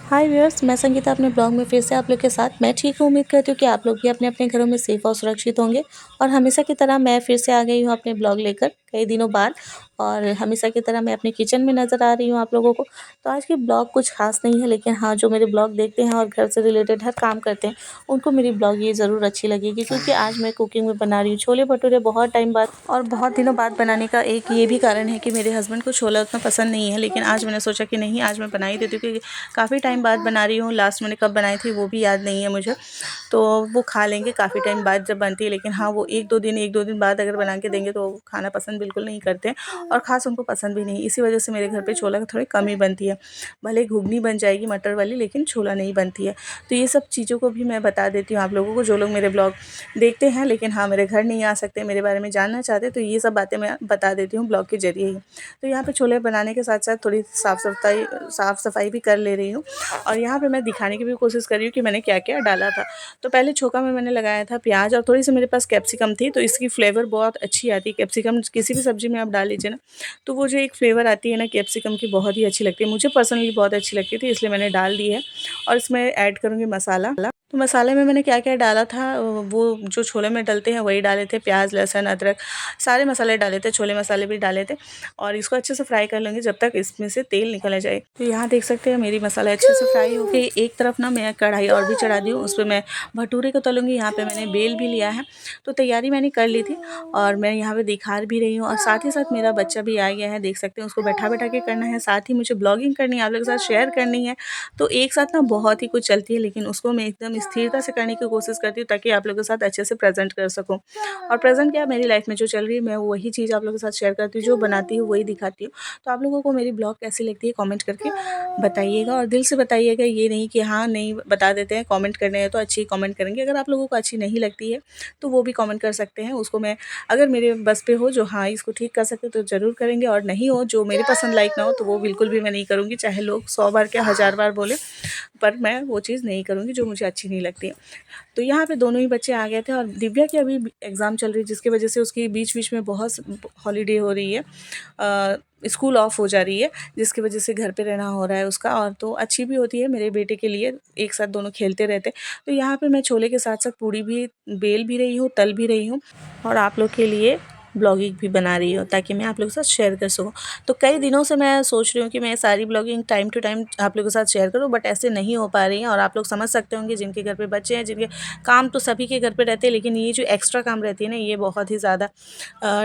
हाय viewers, मैं संगीता अपने blog में फिर से आप लोग के साथ। मैं ठीक हूँ, उम्मीद करती हूँ कि आप लोग भी अपने अपने घरों में सेफ और सुरक्षित होंगे। और हमेशा की तरह मैं फिर से आ गई हूँ अपने ब्लॉग लेकर कई दिनों बाद। और हमेशा की तरह मैं अपने किचन में नज़र आ रही हूँ आप लोगों को। तो आज की ब्लॉग कुछ खास नहीं है, लेकिन हाँ, जो मेरे ब्लॉग देखते हैं और घर से रिलेटेड हर काम करते हैं उनको मेरी ब्लॉग ये ज़रूर अच्छी लगेगी, क्योंकि आज मैं कुकिंग में बना रही हूँ छोले भटूरे बहुत टाइम बाद और बहुत दिनों बाद बनाने का एक ये भी कारण है कि मेरे हस्बैंड को छोला उतना पसंद नहीं है। लेकिन आज मैंने सोचा कि नहीं, आज मैं बना ही देती हूँ, क्योंकि काफ़ी टाइम बाद बना रही हूँ। लास्ट मैंने कब बनाई थी वो भी याद नहीं है मुझे, तो वो खा लेंगे काफ़ी टाइम बाद जब बनती है। लेकिन हाँ, वो एक दो दिन बाद अगर बना के देंगे तो वो खाना पसंद बिल्कुल नहीं करते हैं, और ख़ास उनको पसंद भी नहीं। इसी वजह से मेरे घर पे छोला थोड़ी कम ही बनती है। भले घुगनी बन जाएगी मटर वाली, लेकिन छोला नहीं बनती है। तो ये सब चीज़ों को भी मैं बता देती हूँ आप लोगों को, जो लोग मेरे ब्लॉग देखते हैं लेकिन हाँ, मेरे घर नहीं आ सकते, मेरे बारे में जानना चाहते, तो ये सब बातें मैं बता देती हूँ ब्लॉग के ज़रिए ही। तो यहाँ पे छोले बनाने के साथ साथ थोड़ी साफ़ सफाई भी कर ले रही हूँ। और यहाँ पे मैं दिखाने की भी कोशिश कर रही हूँ कि मैंने क्या क्या डाला था। तो पहले छोका में मैंने लगाया था प्याज, और थोड़ी सी मेरे पास कैप्सिकम थी, तो इसकी फ्लेवर बहुत अच्छी आती है। कैप्सिकम किसी भी सब्ज़ी में आप डाल लीजिए ना, तो वो जो एक फ्लेवर आती है ना कैप्सिकम की, बहुत ही अच्छी लगती है। मुझे पर्सनली बहुत अच्छी लगती थी, इसलिए मैंने डाल दी है। और इसमें ऐड करूँगी मसाला। तो मसाले में मैंने क्या क्या डाला था, वो जो छोले में डलते हैं वही डाले थे। प्याज, लहसुन, अदरक, सारे मसाले डाले थे, छोले मसाले भी डाले थे। और इसको अच्छे से फ्राई कर लेंगे जब तक इसमें से तेल निकल जाए। तो यहाँ देख सकते हैं मेरी मसाला अच्छे से फ्राई हो गई। एक तरफ ना मैं कढ़ाई और भी चढ़ा दी हूँ, उस पर मैं भटूरे को तलूँगी। यहाँ पे मैंने बेल भी लिया है, तो तैयारी मैंने कर ली थी। और मैं यहाँ पे दिखा भी रही हूँ, और साथ ही साथ मेरा बच्चा भी आ गया है, देख सकते हैं। उसको बैठा बैठा के करना है, साथ ही मुझे ब्लॉगिंग करनी है, आप लोगों के साथ शेयर करनी है। तो एक साथ ना बहुत ही कुछ चलती है, लेकिन उसको मैं एकदम स्थिरता से करने की कोशिश करती हूँ, ताकि आप लोगों के साथ अच्छे से प्रेजेंट कर सकूँ। और प्रेजेंट क्या, मेरी लाइफ में जो चल रही है मैं वही चीज़ आप लोगों के साथ शेयर करती हूँ, जो बनाती हूँ वही दिखाती हूँ। तो आप लोगों को मेरी ब्लॉग कैसी लगती है कमेंट करके बताइएगा, और दिल से बताइएगा। ये नहीं कि हाँ नहीं बता देते हैं, कमेंट करने हैं तो अच्छी कमेंट करेंगे। अगर आप लोगों को अच्छी नहीं लगती है तो वो भी कमेंट कर सकते हैं, उसको मैं अगर मेरे बस पे हो जो हाँ इसको ठीक कर सकते तो ज़रूर करेंगे, और नहीं हो जो मेरी पसंद लाइक ना हो तो वो बिल्कुल भी मैं नहीं करूँगी, चाहे लोग 100 बार क्या 1000 बार बोले, पर मैं वो चीज़ नहीं करूँगी जो मुझे अच्छी नहीं लगती है। तो यहाँ पे दोनों ही बच्चे आ गए थे, और दिव्या की अभी एग्ज़ाम चल रही है, जिसकी वजह से उसकी बीच-बीच में बहुत हॉलीडे हो रही है, स्कूल ऑफ हो जा रही है, जिसकी वजह से घर पे रहना हो रहा है उसका। और तो अच्छी भी होती है मेरे बेटे के लिए, एक साथ दोनों खेलते रहते। तो यहाँ पे मैं छोले के साथ-साथ पूड़ी भी बेल भी रही हूँ, तल भी रही हूँ, और आप लोग के लिए ब्लॉगिंग भी बना रही हूँ, ताकि मैं आप लोगों के साथ शेयर कर सकूँ। तो कई दिनों से मैं सोच रही हूँ कि मैं सारी ब्लॉगिंग टाइम टू टाइम आप लोगों के साथ शेयर करूँ, बट ऐसे नहीं हो पा रही हैं। और आप लोग समझ सकते होंगे, जिनके घर पे बच्चे हैं, जिनके काम तो सभी के घर पे रहते हैं, लेकिन ये जो एक्स्ट्रा काम रहती है ना, ये बहुत ही ज़्यादा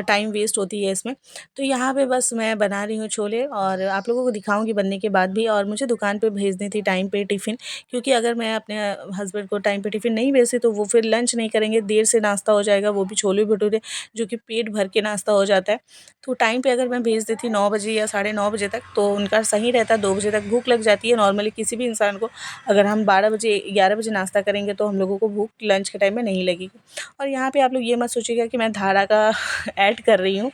टाइम वेस्ट होती है इसमें। तो यहाँ पे बस मैं बना रही हूँ छोले, और आप लोगों को दिखाऊंगी बनने के बाद भी। और मुझे दुकान पे भेजनी थी टाइम पे टिफ़िन, क्योंकि अगर मैं अपने हस्बैंड को टाइम पे टिफ़िन नहीं भेजती तो वो फिर लंच नहीं करेंगे, देर से नाश्ता हो जाएगा, वो भी छोले भटूरे, जो कि पेट भर के नाश्ता हो जाता है। तो टाइम पे अगर मैं भेज देती 9 बजे या साढ़े 9 बजे तक, तो उनका सही रहता। 2 बजे तक भूख लग जाती है नॉर्मली किसी भी इंसान को। अगर हम 12 बजे 11 बजे नाश्ता करेंगे तो हम लोगों को भूख लंच के टाइम में नहीं लगेगी। और यहाँ पे आप लोग ये मत सोचिएगा कि मैं धारा का ऐड कर रही हूँ।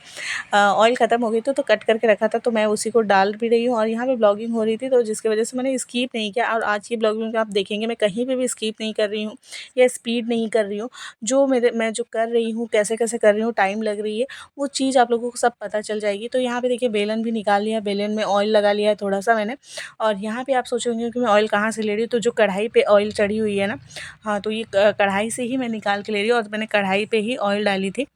ऑयल ख़त्म हो गई तो कट करके रखा था, तो मैं उसी को डाल भी रही हूँ। और यहाँ पे ब्लॉगिंग हो रही थी, तो जिसकी वजह से मैंने स्किप नहीं किया। और आज की ब्लॉगिंग आप देखेंगे, मैं कहीं पे भी स्किप नहीं कर रही हूँ या स्पीड नहीं कर रही हूँ। जो मैं जो कर रही हूँ, कैसे कैसे कर रही हूँ, टाइम लग रही है, वो चीज़ आप लोगों को सब पता चल जाएगी। तो यहाँ पे देखिए बेलन भी निकाल लिया, बेलन में ऑयल लगा लिया है थोड़ा सा मैंने। और यहाँ पे आप सोचेंगे कि मैं ऑयल कहाँ से ले रही हूँ, तो जो कढ़ाई पे ऑयल चढ़ी हुई है ना, हाँ, तो ये कढ़ाई से ही मैं निकाल के ले रही हूँ, और मैंने कढ़ाई पे ही ऑयल डाली थी।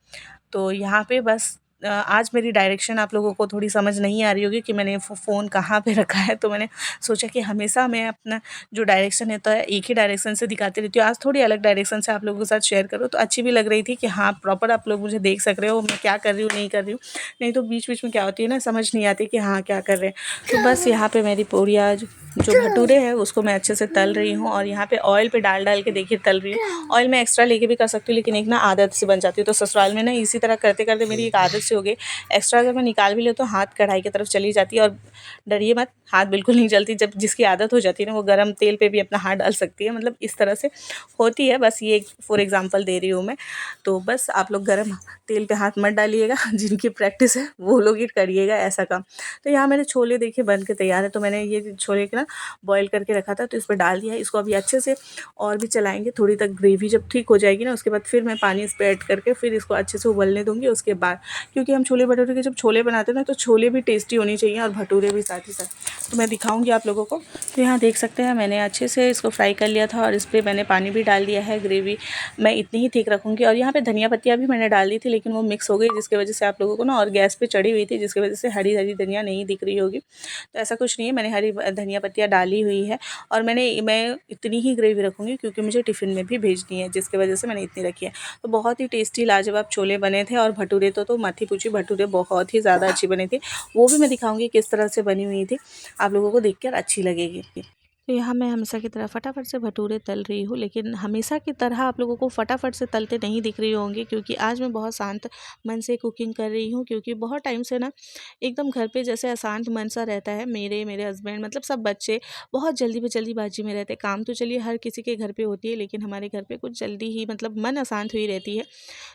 तो यहाँ पे बस आज मेरी डायरेक्शन आप लोगों को थोड़ी समझ नहीं आ रही होगी कि मैंने फ़ोन कहाँ पे रखा है। तो मैंने सोचा कि हमेशा मैं अपना जो डायरेक्शन है तो एक ही डायरेक्शन से दिखाती रहती हूँ, आज थोड़ी अलग डायरेक्शन से आप लोगों के साथ शेयर करूँ, तो अच्छी भी लग रही थी कि हाँ प्रॉपर आप लोग मुझे देख सक रहे हो मैं क्या कर रही हूँ नहीं कर रही हूँ। नहीं तो बीच बीच में क्या होती है ना, समझ नहीं आती कि हाँ क्या कर रहे हैं। तो बस यहाँ पे मेरी पूड़ियाँ जो भटूरे हैं उसको मैं अच्छे से तल रही हूँ, और यहाँ पे ऑयल पे डाल डाल के देखिए तल रही हूँ। ऑयल मैं एक्स्ट्रा लेके भी कर सकती हूँ, लेकिन एक ना आदत से बन जाती है। तो ससुराल में ना इसी तरह करते करते मेरी एक आदत से हो गई। एक्स्ट्रा अगर मैं निकाल भी ले तो हाथ कढ़ाई की तरफ चली जाती है। और डरिए मत, हाथ बिल्कुल नहीं जलती। जब जिसकी आदत हो जाती है ना, वो गर्म तेल पे भी अपना हाथ डाल सकती है, मतलब इस तरह से होती है। बस ये फॉर एग्जांपल दे रही हूँ मैं। तो बस आप लोग गर्म तेल पे हाथ मत डालिएगा, जिनकी प्रैक्टिस है वो लोग ही करिएगा ऐसा काम। तो यहाँ मेरे छोले देखिए बन के तैयार है। तो मैंने ये छोले के ना बॉईल करके रखा था, तो इस पर डाल दिया है। इसको अभी अच्छे से और भी चलाएंगे, थोड़ी तक ग्रेवी जब ठीक हो जाएगी ना, उसके बाद फिर मैं पानी इस पर ऐड करके फिर इसको अच्छे से उबलने दूँगी। उसके बाद क्योंकि हम छोले भटूरे के जब छोले बनाते हैं ना तो छोले भी टेस्टी होनी चाहिए और भटूरे भी साथ ही साथ। तो मैं दिखाऊंगी आप लोगों को। तो यहाँ देख सकते हैं मैंने अच्छे से इसको फ्राई कर लिया था और इस पर मैंने पानी भी डाल दिया है। ग्रेवी मैं इतनी ही थिक रखूँगी और यहाँ पे धनिया पत्तियाँ भी मैंने डाल दी थी, लेकिन वो मिक्स हो गई जिसकी वजह से आप लोगों को ना, और गैस पे चढ़ी हुई थी जिसकी वजह से हरी हरी धनिया नहीं दिख रही होगी। तो ऐसा कुछ नहीं है, मैंने हरी धनिया पत्तियाँ डाली हुई है और मैं इतनी ही ग्रेवी रखूँगी क्योंकि मुझे टिफ़िन में भी भेजनी है, जिसकी वजह से मैंने इतनी रखी है। तो बहुत ही टेस्टी लाजवाब छोले बने थे और भटूरे तो मत ही पूछिए, भटूरे बहुत ही ज़्यादा अच्छी बनी थी। वो भी मैं दिखाऊंगी किस तरह से बनी हुई थी, आप लोगों को देखकर अच्छी लगेगी। तो यहाँ मैं हमेशा की तरह फटाफट से भटूरे तल रही हूँ, लेकिन हमेशा की तरह आप लोगों को फटाफट से तलते नहीं दिख रही होंगी क्योंकि आज मैं बहुत शांत मन से कुकिंग कर रही हूँ। क्योंकि बहुत टाइम से ना एकदम घर पे जैसे अशांत मन सा रहता है। मेरे हस्बैंड मतलब सब बच्चे बहुत जल्दीबाजी में रहते हैं। काम तो चलिए हर किसी के घर पे होती है, लेकिन हमारे घर पे कुछ जल्दी ही मतलब मन अशांत हुई रहती है।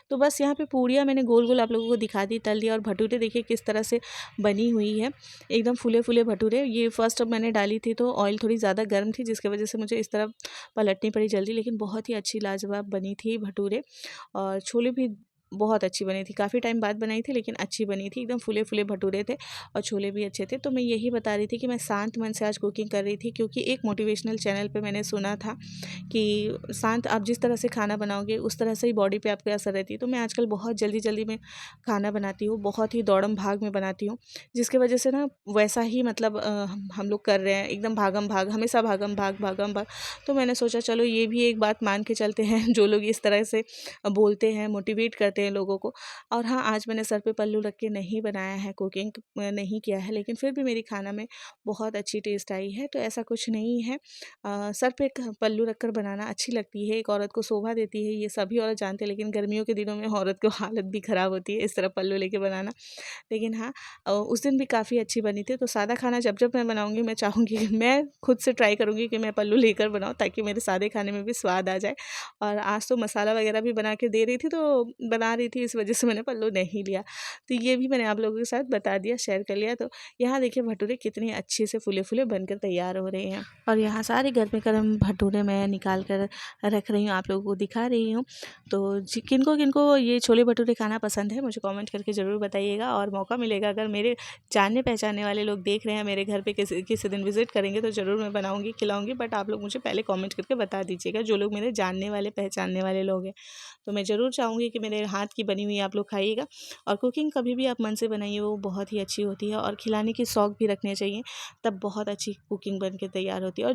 तो बस यहाँ पे पूड़ियाँ मैंने गोल गोल आप लोगों को दिखा दी, तल दिया। और भटूरे देखिए किस तरह से बनी हुई है, एकदम फूले फूले भटूरे। ये फर्स्ट मैंने डाली थी तो ऑयल थोड़ी ज़्यादा गर्म थी जिसकी वजह से मुझे इस तरह पलटनी पड़ी जल्दी, लेकिन बहुत ही अच्छी लाजवाब बनी थी भटूरे। और छोले भी बहुत अच्छी बनी थी, काफ़ी टाइम बाद बनाई थी लेकिन अच्छी बनी थी, एकदम फूले फूले भटूरे थे और छोले भी अच्छे थे। तो मैं यही बता रही थी कि मैं शांत मन से आज कुकिंग कर रही थी क्योंकि एक मोटिवेशनल चैनल पे मैंने सुना था कि शांत आप जिस तरह से खाना बनाओगे उस तरह से ही बॉडी पे आपके असर रहती है। तो मैं आजकल बहुत जल्दी में खाना बनाती हूँ, बहुत ही दौड़म भाग में बनाती हूँ, जिसकी वजह से ना वैसा ही मतलब हम लोग कर रहे हैं, एकदम भागम भाग, हमेशा भागम भाग। तो मैंने सोचा चलो ये भी एक बात मान के चलते हैं जो लोग इस तरह से बोलते हैं, मोटिवेट करते हैं लोगों को। और हाँ, आज मैंने सर पे पल्लू रख के नहीं बनाया है, कुकिंग नहीं किया है, लेकिन फिर भी मेरी खाना में बहुत अच्छी टेस्ट आई है। तो ऐसा कुछ नहीं है, सर पे पल्लू रखकर बनाना अच्छी लगती है, एक औरत को शोभा देती है, ये सभी औरत जानते हैं। लेकिन गर्मियों के दिनों में औरत को हालत भी ख़राब होती है इस तरह पल्लू लेके बनाना। लेकिन हाँ, उस दिन भी काफ़ी अच्छी बनी थी। तो सादा खाना जब मैं बनाऊँगी मैं चाहूँगी कि मैं खुद से ट्राई करूँगी कि मैं पल्लू लेकर बनाऊँ ताकि मेरे सादे खाने में भी स्वाद आ जाए। और आज तो मसाला वगैरह भी बना के दे रही थी, तो बना रही थी, इस वजह से मैंने पल्लू नहीं लिया। तो ये भी मैंने आप लोगों के साथ बता दिया, शेयर कर लिया। तो यहाँ देखिए भटूरे कितने अच्छे से फूले-फूले बनकर तैयार हो रहे हैं और यहाँ सारे गर्म-गर्म भटूरे मैं निकाल कर रख रही हूँ, आप लोगों को दिखा रही हूँ। तो जी किनको-किनको ये छोले भटूरे खाना पसंद है मुझे कमेंट करके ज़रूर बताइएगा। और मौका मिलेगा अगर मेरे जानने पहचानने वाले लोग देख रहे हैं मेरे घर पे किसी किसी दिन विज़िट करेंगे तो ज़रूर मैं बनाऊँगी, खिलाऊँगी। बट आप लोग मुझे पहले कमेंट करके बता दीजिएगा जो लोग मेरे जानने वाले पहचानने वाले लोग हैं। तो मैं ज़रूर चाहूँगी कि मेरे हाथ की बनी हुई आप लोग खाइएगा। और कुकिंग कभी भी आप मन से बनाइए वो बहुत ही अच्छी होती है और खिलाने की शौक भी रखने चाहिए, तब बहुत अच्छी कुकिंग बन के तैयार होती है।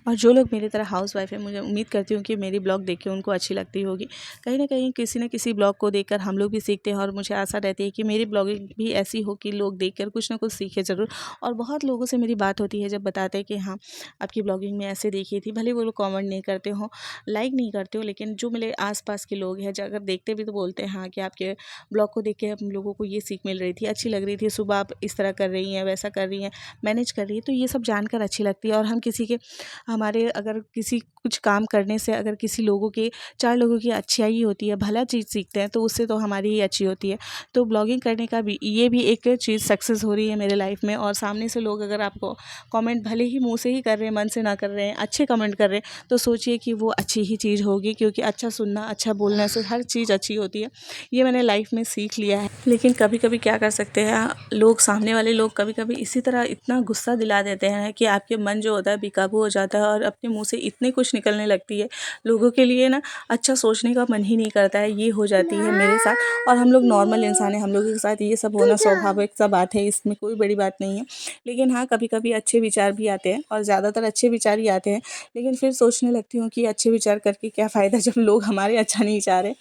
और जो लोग मेरी तरह हाउसवाइफ है, मुझे उम्मीद करती हूँ कि मेरी ब्लॉग देख के उनको अच्छी लगती होगी। कहीं न कहीं किसी न किसी ब्लॉग को देखकर हम लोग भी सीखते हैं और मुझे आशा रहती है कि मेरी ब्लॉगिंग भी ऐसी हो कि लोग देखकर कुछ ना कुछ सीखें ज़रूर। और बहुत लोगों से मेरी बात होती है जब बताते हैं कि हाँ, आपकी ब्लॉगिंग में ऐसे देखी थी, भले वो लोग कमेंट नहीं करते हों, लाइक नहीं करते हो, लेकिन जो मेरे आस-पास के लोग हैं, ज अगर देखते भी तो बोलते हैं हाँ, कि आपके ब्लॉग को देख के हम लोगों को ये सीख मिल रही थी, अच्छी लग रही थी, सुबह आप इस तरह कर रही हैं, वैसा कर रही हैं, मैनेज कर रही हैं। तो ये सब जानकर अच्छी लगती है। और हम किसी के हमारे अगर किसी कुछ काम करने से अगर किसी लोगों की 4 लोगों की अच्छाई होती है, भला चीज़ सीखते हैं, तो उससे तो हमारी ही अच्छी होती है। तो ब्लॉगिंग करने का भी ये भी एक चीज़ सक्सेस हो रही है मेरे लाइफ में। और सामने से लोग अगर आपको कमेंट भले ही मुँह से ही कर रहे हैं, मन से ना कर रहे हैं, अच्छे कमेंट कर रहे हैं, तो सोचिए कि वो अच्छी ही चीज़ होगी, क्योंकि अच्छा सुनना, अच्छा बोलने से हर चीज़ अच्छी होती है। ये मैंने लाइफ में सीख लिया है। लेकिन कभी-कभी क्या कर सकते हैं लोग, सामने वाले लोग कभी-कभी इसी तरह इतना गुस्सा दिला देते हैं कि आपके मन जो होता है बेकाबू हो जाता है और अपने मुँह से इतनी कुछ निकलने लगती है, लोगों के लिए ना अच्छा सोचने का मन ही नहीं करता है। ये हो जाती है मेरे साथ। और हम लोग नॉर्मल इंसान हैं, हम लोगों के साथ ये सब होना स्वाभाविक सा बात है, इसमें कोई बड़ी बात नहीं है। लेकिन हाँ, कभी-कभी अच्छे विचार भी आते हैं और ज़्यादातर अच्छे विचार ही आते हैं। लेकिन फिर सोचने लगती हूँ कि अच्छे विचार करके क्या फ़ायदा जब लोग हमारे अच्छा नहीं चाह रहे।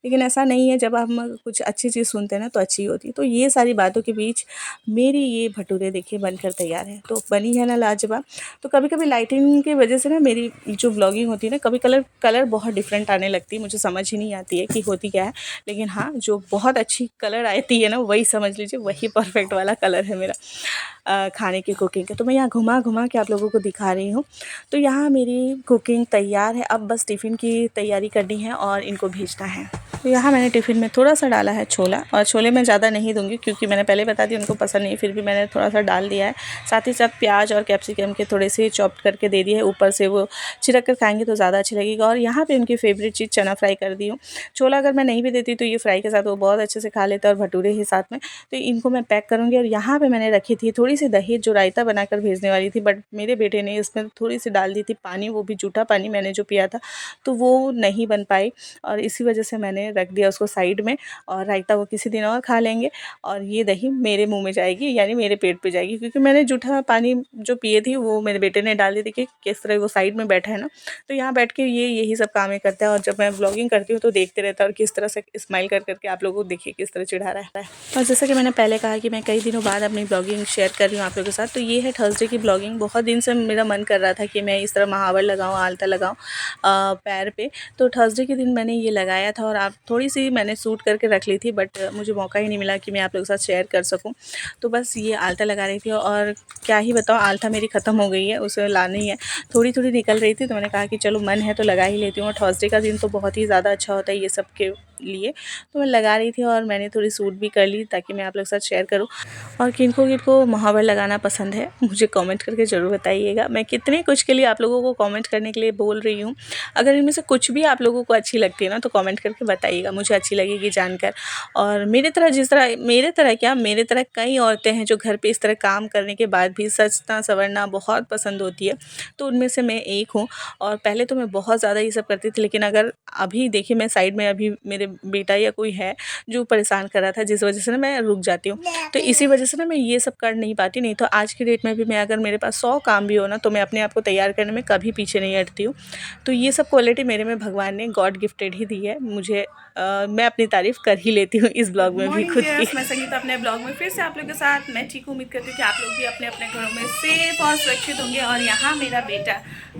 लेकिन ऐसा नहीं है, जब हम कुछ अच्छी चीज़ सुनते हैं ना तो अच्छी होती है। तो ये सारी बातों के बीच मेरी ये भटूरे देखिए बनकर तैयार है। तो बनी है ना लाजवाब। तो कभी-कभी लाइटिंग की वजह से ना मेरी जो ब्लॉगिंग होती है ना, कभी कलर बहुत डिफरेंट आने लगती है, मुझे समझ ही नहीं आती है कि होती क्या है। लेकिन हाँ, जो बहुत अच्छी कलर आती है ना, वही समझ लीजिए वही परफेक्ट वाला कलर है मेरा खाने की कुकिंग का। तो मैं यहाँ घुमा-घुमा के आप लोगों को दिखा रही हूँ। तो यहाँ मेरी कुकिंग तैयार है, अब बस टिफ़िन की तैयारी करनी है और इनको भेजना है। तो यहाँ मैंने टिफ़िन में थोड़ा सा डाला है छोला, और छोले मैं ज़्यादा नहीं दूँगी क्योंकि मैंने पहले बता दी उनको पसंद नहीं, फिर भी मैंने थोड़ा सा डाल दिया है। साथ ही साथ प्याज और कैप्सिकम के थोड़े से चॉप्ड करके दे दिए है, ऊपर से वो छिड़क कर खाएंगे तो ज़्यादा अच्छी लगेगा। और यहाँ पे उनकी फेवरेट चीज़ चना फ्राई कर दी हूँ। छोला अगर मैं नहीं भी देती तो ये फ्राई के साथ वो बहुत अच्छे से खा लेते हैं, और भटूरे ही साथ में। तो इनको मैं पैक करूँगी। और यहाँ पे मैंने रखी थी थोड़ी सी दही, जो रायता बनाकर भेजने वाली थी, बट मेरे बेटे ने इसमें थोड़ी सी डाल दी थी पानी, वो भी जूठा पानी मैंने जो पिया था, तो वो नहीं बन पाई, और इसी वजह से मैंने रख दिया उसको साइड में। और रायता वो किसी दिन और खा लेंगे, और ये दही मेरे मुँह में जाएगी, यानी मेरे पेट पे जाएगी, क्योंकि मैंने जूठा पानी जो पिए थी वो मेरे बेटे ने डाल दी थी। कि किस तरह वो साइड में बैठा है ना, तो यहाँ बैठ के ये यही सब कामें करता है। और जब मैं ब्लॉगिंग करती हूँ तो देखते रहता है, और किस तरह से स्माइल कर करके आप लोगों को देखिए किस तरह चिढ़ा रहा है। और जैसा कि मैंने पहले कहा कि मैं कई दिनों बाद अपनी ब्लॉगिंग शेयर कर रही हूँ आप लोगों के साथ। तो ये है थर्सडे की ब्लॉगिंग। बहुत दिन से मेरा मन कर रहा था कि मैं इस तरह महावर लगाऊँ, आलता लगाऊँ पैर पे। तो थर्सडे के दिन मैंने ये लगाया था, और आप थोड़ी सी मैंने सूट करके रख ली थी, बट मुझे मौका ही नहीं मिला कि मैं आप लोगों के साथ शेयर कर सकूँ। तो बस ये आलता लगा रही थी, और क्या ही बताऊँ, आलता मेरी ख़त्म हो गई है, उसे लानी है। थोड़ी थोड़ी निकल रही थी, तो मैंने कहा कि चलो मन है तो लगा ही लेती हूँ। और थर्सडे का दिन तो बहुत ही ज़्यादा अच्छा होता है ये सब के लिए। तो मैं लगा रही थी, और मैंने थोड़ी सूट भी कर ली ताकि मैं आप लोग के साथ शेयर करूँ। और किनको किनको महावर लगाना पसंद है मुझे कमेंट करके ज़रूर बताइएगा। मैं कितने कुछ के लिए आप लोगों को कमेंट करने के लिए बोल रही हूँ। अगर इनमें से कुछ भी आप लोगों को अच्छी लगती है ना, तो कमेंट करके बताइएगा, मुझे अच्छी लगेगी जानकर। और मेरे तरह मेरे तरह कई औरतें हैं जो घर पे इस तरह काम करने के बाद भी सजना संवरना बहुत पसंद होती है, तो उनमें से मैं एक हूँ। और पहले तो मैं बहुत ज़्यादा ये सब करती थी, लेकिन अगर अभी देखिए मैं साइड में, अभी मेरे बेटा या कोई है जो परेशान कर रहा था, जिस वजह से ना मैं रुक जाती हूँ। तो इसी वजह से ना मैं ये सब कर नहीं पाती। नहीं तो आज की डेट में भी मैं, अगर मेरे पास 100 काम भी हो ना, तो मैं अपने आप को तैयार करने में कभी पीछे नहीं हटती हूँ। तो ये सब क्वालिटी मेरे में भगवान ने गॉड गिफ्टेड ही दी है मुझे। मैं अपनी तारीफ़ कर ही लेती हूँ इस ब्लॉग में भी खुद की। मैं संगीता अपने ब्लॉग में फिर से आप लोगों के साथ। मैं ठीक उम्मीद करती हूँ कि आप लोग भी अपने अपने घरों में सेफ और सुरक्षित होंगे। और यहाँ मेरा बेटा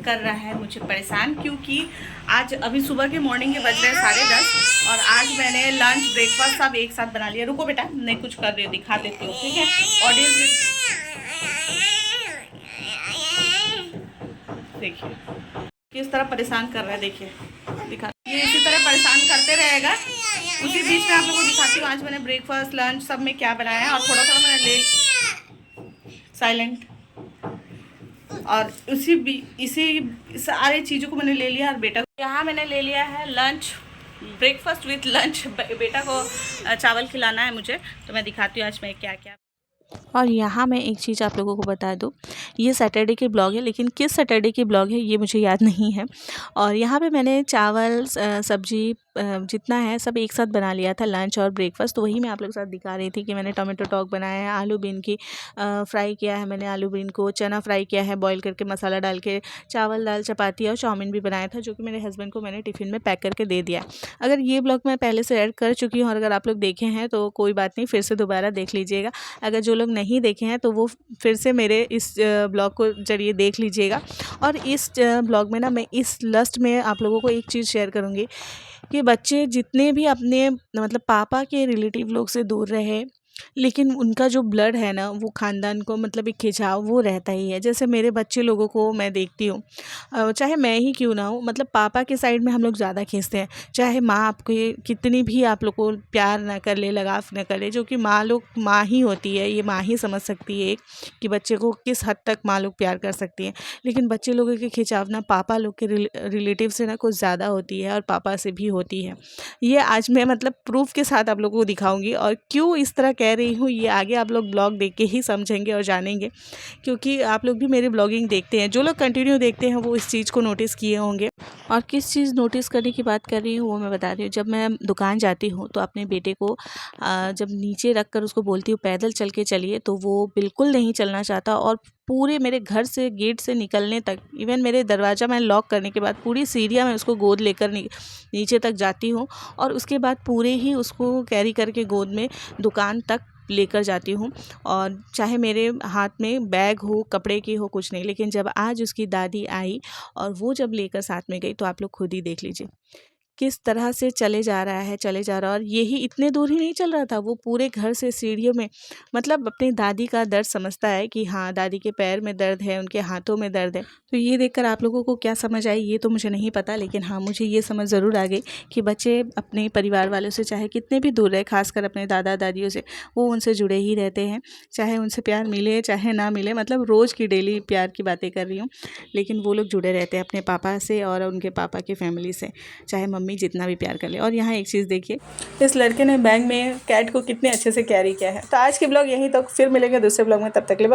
कर रहा है मुझे परेशान, क्योंकि आज अभी सुबह के मॉर्निंग के बज रहे हैं 10:30, और आज मैंने लंच ब्रेकफास्ट सब एक साथ बना लिया। रुको बेटा, नहीं कुछ कर रही हूँ, दिखा देती हूँ, ठीक है। ऑडियंस देखिए किस तरह परेशान कर रहा है, देखिए दिखा। ये इसी तरह परेशान करते रहेगा। उसी बीच में आप लोगों को दिखाती हूँ आज मैंने ब्रेकफास्ट लंच सब में क्या बनाया है। और थोड़ा थोड़ा मैंने ले साइलेंट, और इसी सारी चीज़ों को मैंने ले लिया। और बेटा को यहाँ मैंने ले लिया है लंच, ब्रेकफास्ट विथ लंच। बेटा को चावल खिलाना है मुझे, तो मैं दिखाती हूँ आज मैं क्या क्या। और यहाँ मैं एक चीज़ आप लोगों को बता दूँ, ये सैटरडे की ब्लॉग है, लेकिन किस सैटरडे की ब्लॉग है ये मुझे याद नहीं है। और यहाँ पे मैंने चावल सब्जी जितना है सब एक साथ बना लिया था, लंच और ब्रेकफास्ट। तो वही मैं आप लोगों के साथ दिखा रही थी कि मैंने टोमेटो टॉक बनाया है, आलू बीन की फ्राई किया है मैंने, आलू बीन को चना फ्राई किया है बॉईल करके मसाला डाल के, चावल दाल चपाती और चाउमीन भी बनाया था, जो कि मेरे हस्बैंड को मैंने टिफ़िन में पैक करके दे दिया। अगर ये ब्लॉग मैं पहले से ऐड कर चुकी हूँ, और अगर आप लोग देखे हैं तो कोई बात नहीं, फिर से दोबारा देख लीजिएगा। अगर जो लोग नहीं देखे हैं तो वो फिर से मेरे इस ब्लॉग को जरिए देख लीजिएगा। और इस ब्लॉग में ना मैं इस लास्ट में आप लोगों को एक चीज़ शेयर करूँगी कि बच्चे जितने भी अपने मतलब पापा के रिलेटिव लोग से दूर रहे, लेकिन उनका जो ब्लड है ना, वो ख़ानदान को मतलब एक खिंचाव वो रहता ही है। जैसे मेरे बच्चे लोगों को मैं देखती हूँ, चाहे मैं ही क्यों ना हूँ, मतलब पापा के साइड में हम लोग ज़्यादा खींचते हैं। चाहे माँ आपको कितनी भी आप लोग को प्यार ना कर ले, लगाव ना कर ले, जो कि माँ लोग माँ ही होती है, ये माँ ही समझ सकती है कि बच्चे को किस हद तक माँ लोग प्यार कर सकती हैं। लेकिन बच्चे लोगों की खिंचाव ना पापा लोग के रिलेटिव से ना कुछ ज़्यादा होती है, और पापा से भी होती है। ये आज मैं मतलब प्रूफ के साथ आप लोगों को दिखाऊंगी। और क्यों इस तरह कह रही हूँ ये आगे आप लोग ब्लॉग देख के ही समझेंगे और जानेंगे, क्योंकि आप लोग भी मेरी ब्लॉगिंग देखते हैं। जो लोग कंटिन्यू देखते हैं वो इस चीज़ को नोटिस किए होंगे। और किस चीज़ नोटिस करने की बात कर रही हूँ वो मैं बता रही हूँ। जब मैं दुकान जाती हूँ तो अपने बेटे को जब नीचे रख कर उसको बोलती हूँ पैदल चल के चलिए, तो वो बिल्कुल नहीं चलना चाहता। और पूरे मेरे घर से गेट से निकलने तक, इवन मेरे दरवाज़ा मैं लॉक करने के बाद पूरी सीढ़ियाँ मैं उसको गोद लेकर नीचे तक जाती हूँ, और उसके बाद पूरे ही उसको कैरी करके गोद में दुकान तक लेकर जाती हूँ। और चाहे मेरे हाथ में बैग हो, कपड़े की हो, कुछ नहीं। लेकिन जब आज उसकी दादी आई और वो जब लेकर साथ में गई, तो आप लोग खुद ही देख लीजिए किस तरह से चले जा रहा है और यही इतने दूर ही नहीं चल रहा था, वो पूरे घर से सीढ़ियों में मतलब अपनी दादी का दर्द समझता है कि हाँ दादी के पैर में दर्द है, उनके हाथों में दर्द है। तो ये देखकर आप लोगों को क्या समझ आई ये तो मुझे नहीं पता, लेकिन हाँ मुझे ये समझ ज़रूर आ गई कि बच्चे अपने परिवार वालों से चाहे कितने भी दूर रहे, खासकर अपने दादा दादियों से, वो उनसे जुड़े ही रहते हैं। चाहे उनसे प्यार मिले चाहे ना मिले, मतलब रोज़ की डेली प्यार की बातें कर रही हूँ, लेकिन वो लोग जुड़े रहते हैं अपने पापा से और उनके पापा की फैमिली से, चाहे मम्मी जितना भी प्यार कर ले। और यहाँ एक चीज़ देखिए, इस लड़के ने बैग में कैट को कितने अच्छे से कैरी किया है। तो आज की ब्लॉग यहीं तक, फिर मिलेंगे दूसरे ब्लॉग में, तब तक के लिए